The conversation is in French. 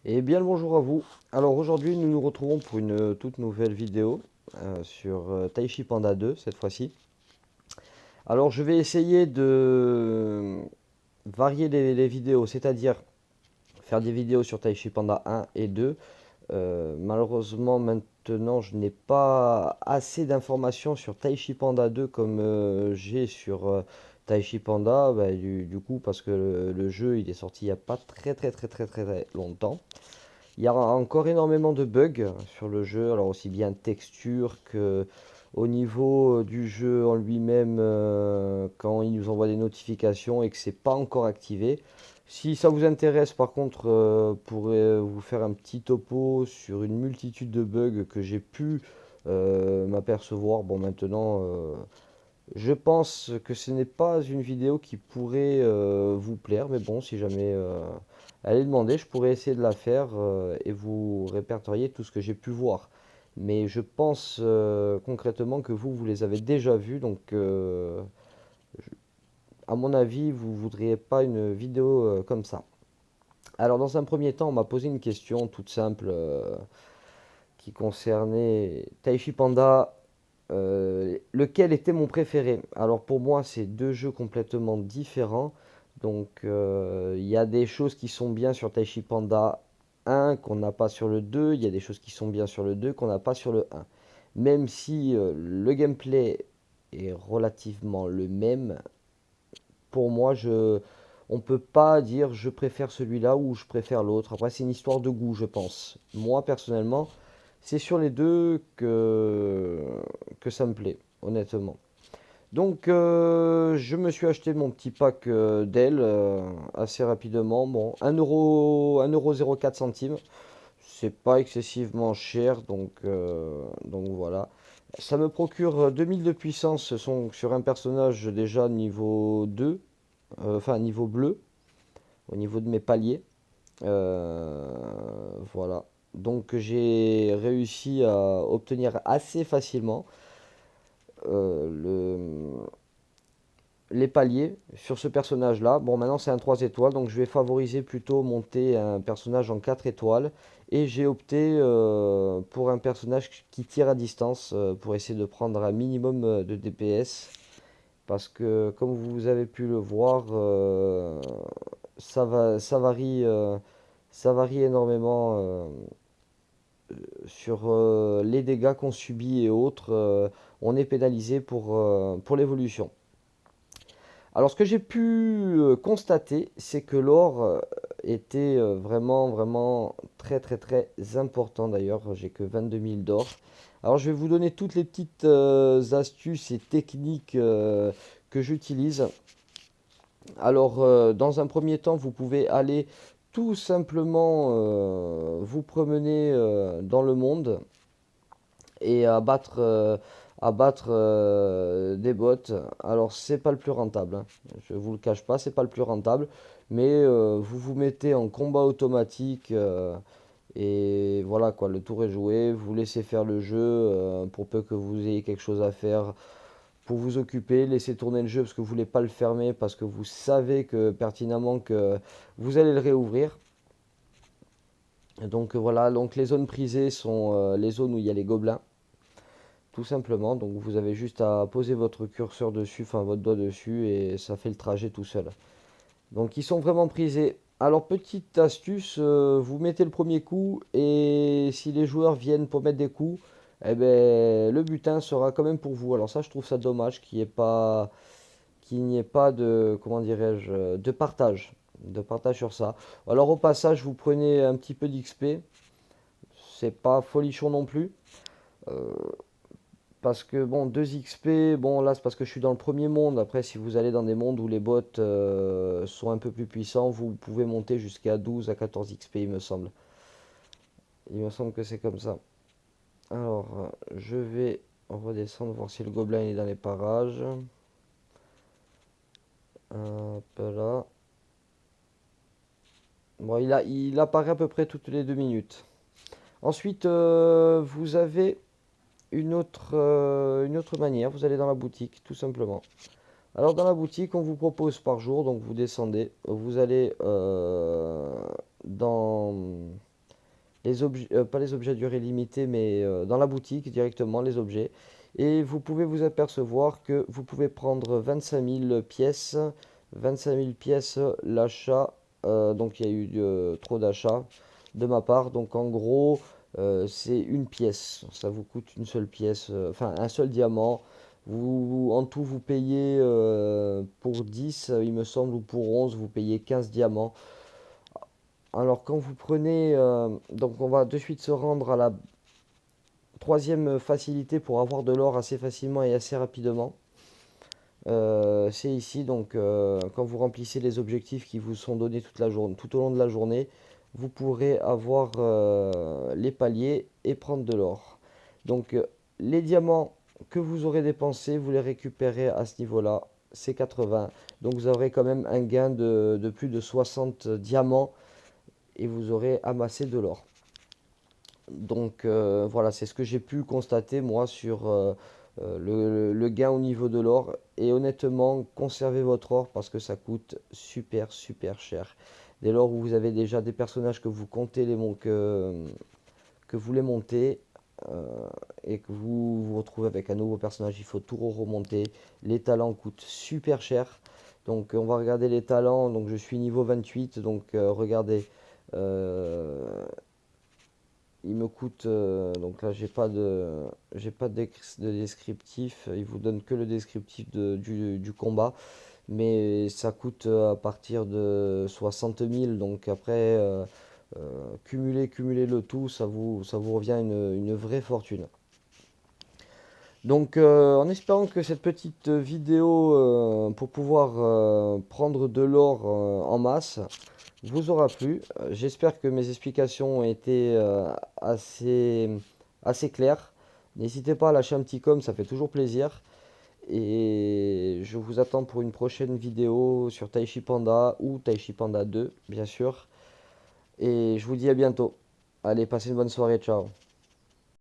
Et bien le bonjour à vous. Alors aujourd'hui nous nous retrouvons pour une toute nouvelle vidéo sur Taichi Panda 2 cette fois-ci. Alors je vais essayer de varier les vidéos, c'est-à-dire faire des vidéos sur Taichi Panda 1 et 2. Malheureusement maintenant je n'ai pas assez d'informations sur Taichi Panda 2 comme j'ai sur Taichi Panda, bah, du coup parce que le jeu il est sorti il n'y a pas très longtemps. Il y a encore énormément de bugs sur le jeu, alors aussi bien texture que au niveau du jeu en lui-même, quand il nous envoie des notifications et que c'est pas encore activé. Si ça vous intéresse, par contre, pourrais vous faire un petit topo sur une multitude de bugs que j'ai pu m'apercevoir. Bon, maintenant, je pense que ce n'est pas une vidéo qui pourrait vous plaire, mais bon, si jamais elle est demandée, je pourrais essayer de la faire et vous répertorier tout ce que j'ai pu voir. Mais je pense concrètement que vous les avez déjà vus, donc à mon avis, vous voudriez pas une vidéo comme ça. Alors, dans un premier temps, on m'a posé une question toute simple qui concernait Taichi Panda. Lequel était mon préféré? Alors pour moi, c'est deux jeux complètement différents. Donc il y a des choses qui sont bien sur Taichi Panda 1 qu'on n'a pas sur le 2. Il y a des choses qui sont bien sur le 2 qu'on n'a pas sur le 1. Même si le gameplay est relativement le même, pour moi, on peut pas dire je préfère celui-là ou je préfère l'autre. Après, c'est une histoire de goût, je pense. Moi, personnellement, c'est sur les deux que ça me plaît, honnêtement. Donc, je me suis acheté mon petit pack d'ailes assez rapidement. Bon, 1 € 04 centimes. C'est pas excessivement cher, donc voilà. Ça me procure 2000 de puissance sur un personnage déjà niveau 2, enfin niveau bleu, au niveau de mes paliers. Voilà. Donc j'ai réussi à obtenir assez facilement euh, les paliers sur ce personnage-là. Bon, maintenant c'est un 3 étoiles, donc je vais favoriser plutôt monter un personnage en 4 étoiles. Et j'ai opté pour un personnage qui tire à distance pour essayer de prendre un minimum de DPS. Parce que comme vous avez pu le voir, ça varie énormément sur les dégâts qu'on subit et autres. On est pénalisé pour l'évolution. Alors, ce que j'ai pu constater, c'est que l'or était vraiment très important. D'ailleurs, j'ai que 22 000 d'or. Alors, je vais vous donner toutes les petites astuces et techniques que j'utilise. Alors, dans un premier temps, vous pouvez aller tout simplement vous promener dans le monde et abattre des bots. Alors c'est pas le plus rentable, hein. Je vous le cache pas, c'est pas le plus rentable, mais vous vous mettez en combat automatique et voilà quoi, le tour est joué, vous laissez faire le jeu pour peu que vous ayez quelque chose à faire pour vous occuper, laissez tourner le jeu parce que vous voulez pas le fermer parce que vous savez que pertinemment que vous allez le réouvrir. Donc voilà, donc les zones prisées sont les zones où il y a les gobelins. Tout simplement, donc vous avez juste à poser votre curseur dessus, enfin votre doigt dessus, et ça fait le trajet tout seul. Donc ils sont vraiment prisés. Alors petite astuce, vous mettez le premier coup, et si les joueurs viennent pour mettre des coups, eh ben, le butin sera quand même pour vous. Alors ça, je trouve ça dommage qu'il n'y ait pas de, comment dirais-je, de partage sur ça. Alors au passage, vous prenez un petit peu d'XP, c'est pas folichon non plus. Euh, Parce que bon, 2 XP, bon là c'est parce que je suis dans le premier monde. Après, si vous allez dans des mondes où les bots sont un peu plus puissants, vous pouvez monter jusqu'à 12 à 14 XP, il me semble. Il me semble que c'est comme ça. Alors, je vais redescendre voir si le gobelin est dans les parages. Hop là. Bon, il apparaît à peu près toutes les 2 minutes. Ensuite, vous avez une autre manière. Vous allez dans la boutique, tout simplement. Alors dans la boutique, on vous propose par jour, donc vous descendez, vous allez dans... les objets, pas les objets à durée limitée, mais dans la boutique directement, les objets. Et vous pouvez vous apercevoir que vous pouvez prendre 25 000 pièces. 25 000 pièces, l'achat. Donc il y a eu trop d'achats de ma part. Donc en gros, c'est une pièce. Ça vous coûte une seule pièce, enfin un seul diamant. En tout, vous payez pour 10 il me semble, ou pour 11 vous payez 15 diamants. Alors quand vous prenez, donc on va de suite se rendre à la troisième facilité pour avoir de l'or assez facilement et assez rapidement. C'est ici, donc quand vous remplissez les objectifs qui vous sont donnés toute la journée, tout au long de la journée, vous pourrez avoir les paliers et prendre de l'or. Donc les diamants que vous aurez dépensés, vous les récupérez à ce niveau-là, c'est 80. Donc vous aurez quand même un gain de plus de 60 diamants et vous aurez amassé de l'or. Donc voilà, c'est ce que j'ai pu constater moi sur le gain au niveau de l'or. Et honnêtement, conservez votre or parce que ça coûte super super cher. Dès lors où vous avez déjà des personnages que vous comptez que vous les montez et que vous vous retrouvez avec un nouveau personnage, il faut tout remonter. Les talents coûtent super cher. Donc on va regarder les talents. Donc je suis niveau 28. Donc regardez. euh, il me coûte, donc là j'ai pas de descriptif, il vous donne que le descriptif du combat, mais ça coûte à partir de 60 000. Donc après cumuler le tout, ça vous revient une vraie fortune. Donc en espérant que cette petite vidéo pour pouvoir prendre de l'or en masse vous aura plu. J'espère que mes explications ont été assez claires. N'hésitez pas à lâcher un petit com, ça fait toujours plaisir. Et je vous attends pour une prochaine vidéo sur Taichi Panda ou Taichi Panda 2, bien sûr. Et je vous dis à bientôt. Allez, passez une bonne soirée, ciao.